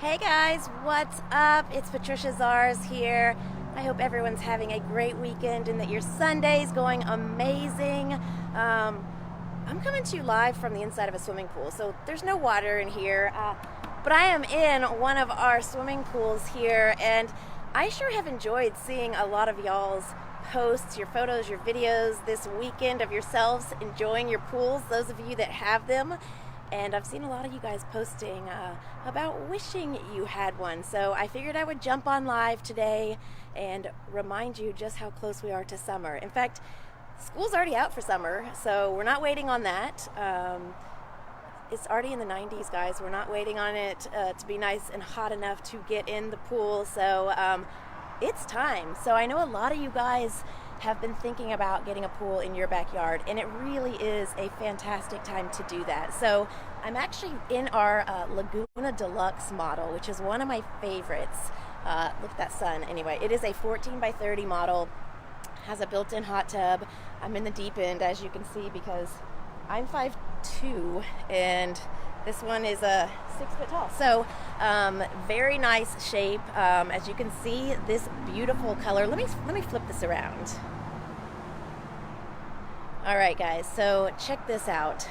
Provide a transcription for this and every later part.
Hey guys, what's up? It's Patricia Zars here. I hope everyone's having a great weekend and that your Sunday's going amazing. I'm coming to you live from the inside of a swimming pool, so there's no water in here, but I am in one of our swimming pools here, and I sure have enjoyed seeing a lot of y'all's posts, your photos, your videos this weekend of yourselves enjoying your pools, those of you that have them. And I've seen a lot of you guys posting about wishing you had one. So I figured I would jump on live today and remind you just how close we are to summer. In fact, school's already out for summer, so we're not waiting on that. It's already in the 90s, guys. We're not waiting on it to be nice and hot enough to get in the pool. So it's time. So I know a lot of you guys have been thinking about getting a pool in your backyard, and it really is a fantastic time to do that. So I'm actually in our Laguna Deluxe model, which is one of my favorites. Look at that sun. Anyway, it is a 14 by 30 model, has a built-in hot tub. I'm in the deep end, as you can see, because I'm 5'2", and this one is 6 foot tall. So very nice shape. As you can see, this beautiful color. Let me flip this around. All right, guys, so check this out.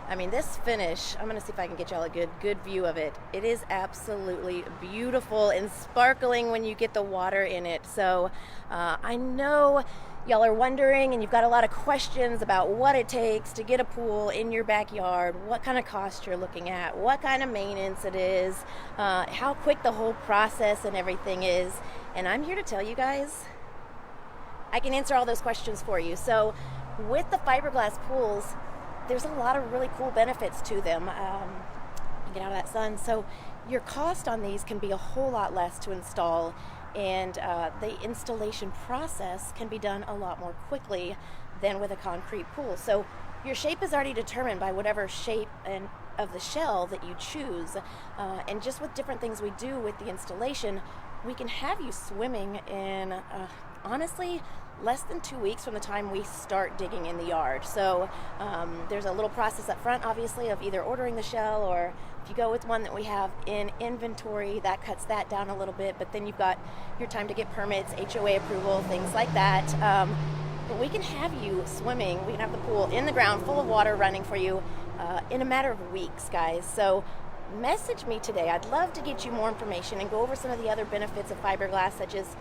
I mean, this finish, I'm gonna see if I can get y'all a good view of it. It is absolutely beautiful and sparkling when you get the water in it. So I know y'all are wondering, and you've got a lot of questions about what it takes to get a pool in your backyard, what kind of cost you're looking at, what kind of maintenance it is, how quick the whole process and everything is. And I'm here to tell you guys, I can answer all those questions for you. So with the fiberglass pools, there's a lot of really cool benefits to them. You get out of that sun. So your cost on these can be a whole lot less to install, and the installation process can be done a lot more quickly than with a concrete pool. So your shape is already determined by whatever shape of the shell that you choose, and just with different things we do with the installation, we can have you swimming in honestly less than 2 weeks from the time we start digging in the yard. So there's a little process up front, obviously, of either ordering the shell, or if you go with one that we have in inventory, that cuts that down a little bit, but then you've got your time to get permits, HOA approval, things like that. But we can have you swimming, we can have the pool in the ground full of water running for you in a matter of weeks, guys. So message me today. I'd love to get you more information and go over some of the other benefits of fiberglass, such as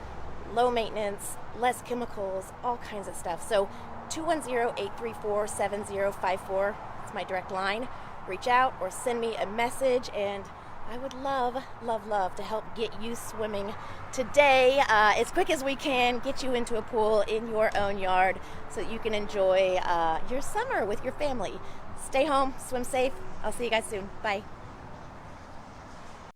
low maintenance, less chemicals, all kinds of stuff. So 210-834-7054, it's my direct line. Reach out or send me a message, and I would love to help get you swimming today as quick as we can, get you into a pool in your own yard so that you can enjoy your summer with your family. Stay home, swim safe. I'll see you guys soon. Bye.